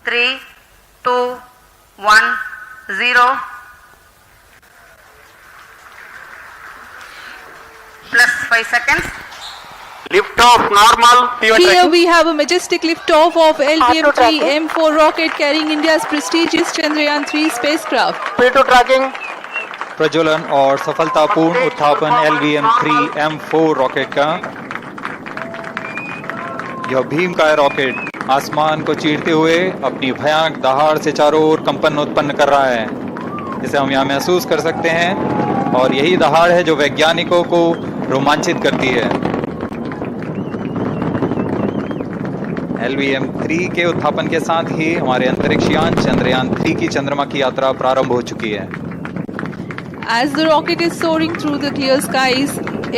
3, 2, 1, 0. Plus 5 seconds. Lift off normal. Here we have a majestic liftoff of LVM-3 M4 rocket carrying India's prestigious Chandrayaan-3 spacecraft. P2 tracking. प्रज्वलन और सफलतापूर्ण उत्थापन LVM-3 M4 rocket का। यह भीमकाय rocket आसमान को चीरते हुए अपनी भयानक दहाड़ से चारों ओर कंपन उत्पन्न कर रहा है, जिसे हम यहाँ महसूस कर सकते हैं, और यही दहाड़ है जो वैज्ञानिकों को रोमांचित करती है। LVM-3 के उत्थापन के साथ ही हमारे अंतरिक्ष यान चंद्रयान-3 की चंद्रमा की यात्रा प्रारंभ हो चुकी है। As the rocket is soaring through the clear skies,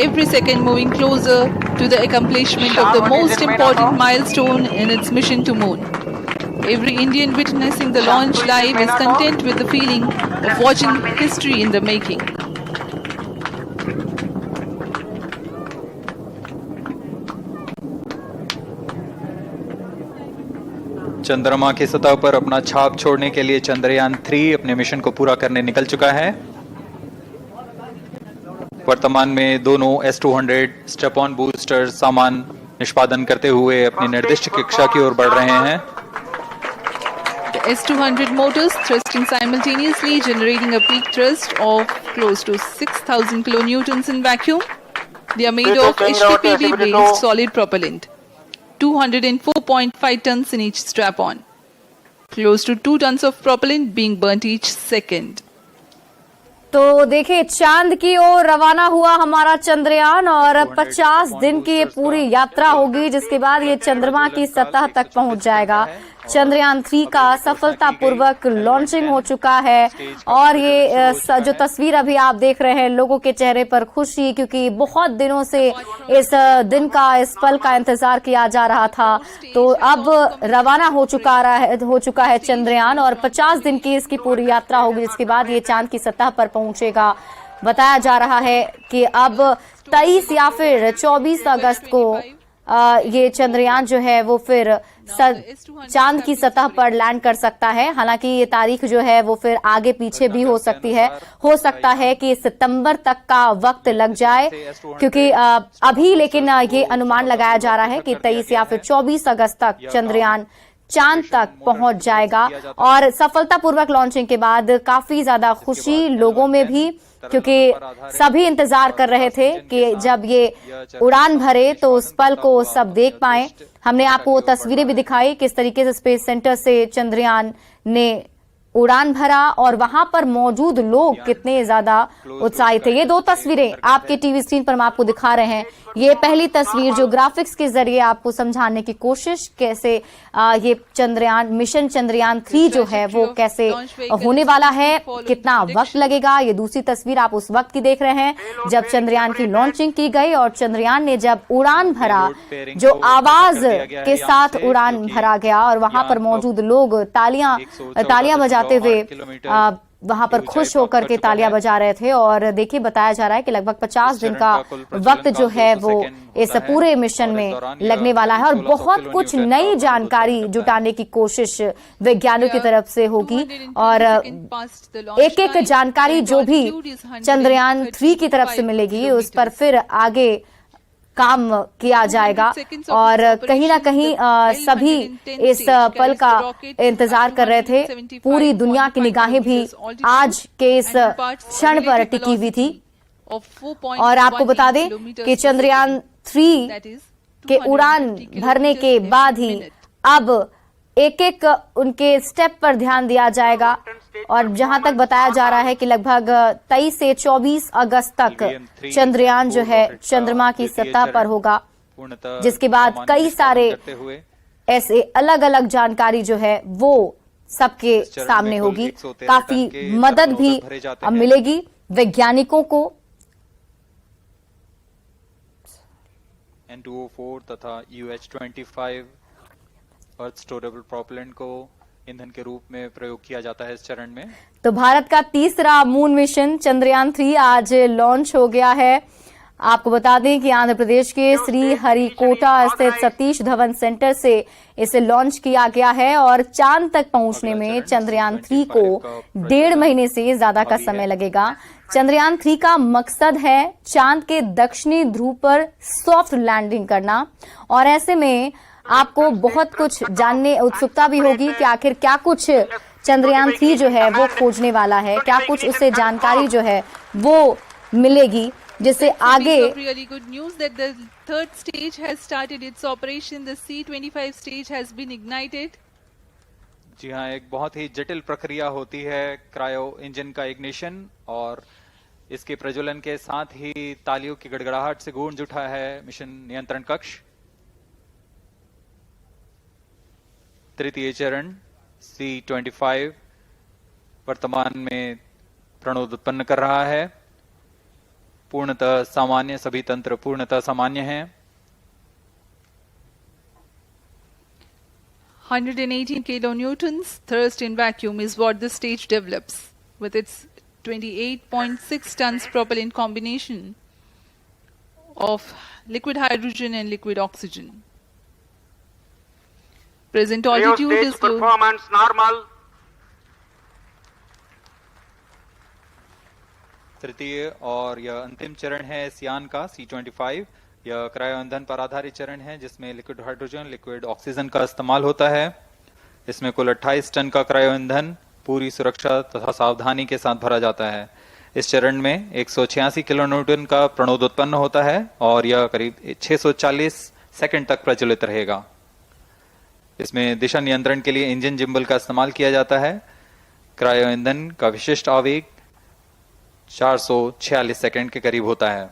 every second moving closer to the accomplishment of the most important milestone in its mission to moon. Every Indian witnessing the launch live is content with the feeling of watching history in the making. चंद्रमा की सतह पर अपना छाप छोड़ने के लिए चंद्रयान-3 अपने मिशन को पूरा करने निकल चुका है। वर्तमान में दोनों S-200 स्टेप ऑन बूस्टर सामान निष्पादन करते हुए अपनी निर्दिष्ट कक्षा की ओर बढ़ रहे हैं। The S-200 motors thrusting simultaneously, generating a peak thrust of close to 6,000 kilonewtons in vacuum. They are made of HPPV-based solid propellant. 204.5 tons in each strap-on. Close to 2 tons of propellant being burnt each second. तो देखिए, चांद की ओर रवाना हुआ हमारा चंद्रयान और 50 दिन की ये पूरी यात्रा होगी, जिसके बाद ये चंद्रमा की सतह तक पहुंच जाएगा। चंद्रयान-3 का सफलतापूर्वक लॉन्चिंग हो चुका है और ये जो तस्वीर अभी आप देख रहे हैं, लोगों के चेहरे पर खुशी, क्योंकि बहुत दिनों से इस दिन का, इस पल का इंतजार किया जा रहा था। तो अब रवाना हो चुका है चंद्रयान और 50 दिन की इसकी पूरी यात्रा होगी, जिसके बाद ये चांद की सतह पर पहुंचेगा। बताया जा रहा है कि अब 23 या फिर 24 अगस्त को ये चंद्रयान जो है वो फिर चांद की सतह पर लैंड कर सकता है। हालांकि ये तारीख जो है वो फिर आगे पीछे भी हो सकती है। हो सकता है कि सितंबर तक का वक्त लग जाए, क्योंकि अभी लेकिन ये अनुमान लगाया जा रहा है कि 23 या फिर 24 अगस्त तक चंद्रयान चांद तक पहुंच जाएगा। और सफलतापूर्वक लॉन्चिंग के बाद काफी ज्यादा खुशी लोगों में भी, क्योंकि सभी इंतजार कर रहे थे कि जब ये उड़ान भरे तो उस पल को सब देख पाएं। हमने आपको वो तस्वीरें भी दिखाई किस तरीके से स्पेस सेंटर से चंद्रयान ने उड़ान भरा और वहां पर मौजूद लोग कितने ज्यादा उत्साहित थे। ये दो तस्वीरें आपके टीवी स्क्रीन पर हम आपको दिखा रहे हैं। ये पहली तस्वीर जो ग्राफिक्स के जरिए आपको समझाने की कोशिश कैसे ये चंद्रयान मिशन चंद्रयान-3 जो है वो कैसे होने वाला है, कितना वक्त लगेगा। ये दूसरी तस्वीर आप उस वक्त की देख रहे हैं जब चंद्रयान की लॉन्चिंग की गई और चंद्रयान ने जब उड़ान भरा, जो आवाज के साथ उड़ान भरा गया और वहां पर मौजूद लोग तालियां बजाते हुए वहां पर खुश होकर के तालियां बजा रहे थे। और देखिए, बताया जा रहा है कि लगभग 50 दिन का वक्त जो है वो इस पूरे मिशन में लगने वाला है और बहुत कुछ नई जानकारी जुटाने की कोशिश वैज्ञानिकों की तरफ से होगी। और एक एक जानकारी जो भी चंद्रयान-3 की तरफ से मिलेगी उस पर फिर आगे काम किया जाएगा। और कहीं ना कहीं सभी इस पल का इंतजार कर रहे थे। पूरी दुनिया की निगाहें भी आज के इस क्षण पर टिकी हुई थी। और आपको बता दें कि चंद्रयान-3 के उड़ान भरने के बाद ही अब एक एक उनके स्टेप पर ध्यान दिया जाएगा। और जहां तक बताया जा रहा है कि लगभग 23 से 24 अगस्त तक चंद्रयान जो है चंद्रमा की सतह पर होगा, जिसके बाद कई सारे ऐसे अलग अलग जानकारी जो है वो सबके सामने होगी। काफी मदद भी मिलेगी वैज्ञानिकों को। N2O4 तथा UH-25 अर्थ स्टोरेबल प्रोपेलेंट को ईंधन के रूप में प्रयोग किया जाता है इस चरण में। तो भारत का तीसरा मून मिशन चंद्रयान-3 आज लॉन्च हो गया है। आपको बता दें कि आंध्र प्रदेश के श्री हरिकोटा स्थित सतीश धवन सेंटर से इसे लॉन्च किया गया है और चांद तक पहुंचने में चंद्रयान 3 को 1.5 महीने से ज्यादा का समय लगेगा। चंद्रयान 3 का मकसद है चांद के दक्षिणी ध्रुव पर सॉफ्ट लैंडिंग करना और ऐसे में आपको बहुत कुछ जानने उत्सुकता भी होगी कि आखिर क्या कुछ चंद्रयान 3 जो है वो खोजने वाला है, क्या कुछ उसे जानकारी जो है वो मिलेगी जिससे आगे। Really good news that the third stage has started its operation. The C-25 stage has been ignited. जी हाँ, एक बहुत ही जटिल प्रक्रिया होती है क्रायो इंजन का इग्निशन और इसके प्रज्वलन के साथ ही तालियों की गड़गड़ाहट से गूंज उठा है मिशन नियंत्रण कक्ष। तृतीय चरण C-25 वर्तमान में प्रणोद उत्पन्न कर रहा है। पूर्णतः सामान्य, सभी तंत्र पूर्णतः सामान्य हैं। 118 kilonewtons thrust in vacuum is what the stage develops with its 28.6 tons propellant combination of liquid hydrogen and liquid oxygen. Present altitude Stage is close. performance normal. तृतीय और यह अंतिम चरण है इस यान का C-25। यह क्रायो ईंधन पर आधारित चरण है जिसमें लिक्विड हाइड्रोजन, लिक्विड ऑक्सीजन का इस्तेमाल होता है। इसमें कुल 28 टन का क्रायो ईंधन पूरी सुरक्षा तथा सावधानी के साथ भरा जाता है। इस चरण में 186 किलोन्यूटन का प्रणोद उत्पन्न होता है और यह करीब 640 सेकंड तक प्रज्वलित रहेगा। इसमें दिशा नियंत्रण के लिए इंजन जिम्बल का इस्तेमाल किया जाता है। क्रायो ईंधन का विशिष्ट आवेग 446 सेकंड के करीब होता है।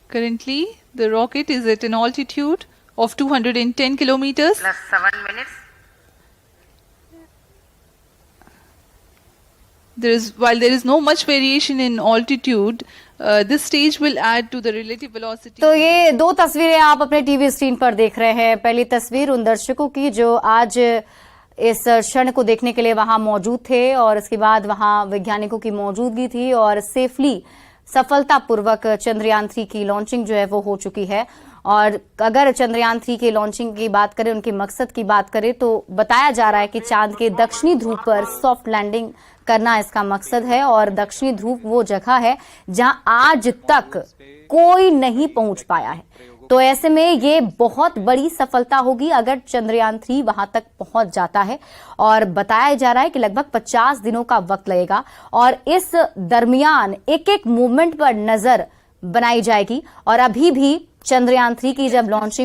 Currently, the rocket is at an altitude of 210 kilometers. plus 7 minutes. While there is no much variation in altitude, this stage will add to the relative velocity. तो ये दो तस्वीरें आप अपने टीवी स्क्रीन पर देख रहे हैं। पहली तस्वीर उन दर्शकों की जो आज इस क्षण को देखने के लिए वहां मौजूद थे और इसके बाद वहां वैज्ञानिकों की मौजूदगी थी और सेफली सफलतापूर्वक चंद्रयान 3 की लॉन्चिंग जो है वो हो चुकी है। और अगर चंद्रयान 3 की लॉन्चिंग की बात करें, उनके मकसद की बात करें तो बताया जा रहा है कि चांद के दक्षिणी ध्रुव पर सॉफ्ट लैंडिंग करना इसका मकसद है और दक्षिणी ध्रुव वो जगह है जहां आज तक कोई नहीं पहुंच पाया है। तो ऐसे में ये बहुत बड़ी सफलता होगी अगर चंद्रयान 3 वहां तक पहुंच जाता है और बताया जा रहा है कि लगभग 50 दिनों का वक्त लगेगा और इस दरमियान एक एक मूवमेंट पर नजर बनाई जाएगी। और अभी भी चंद्रयान 3 की जब लॉन्चिंग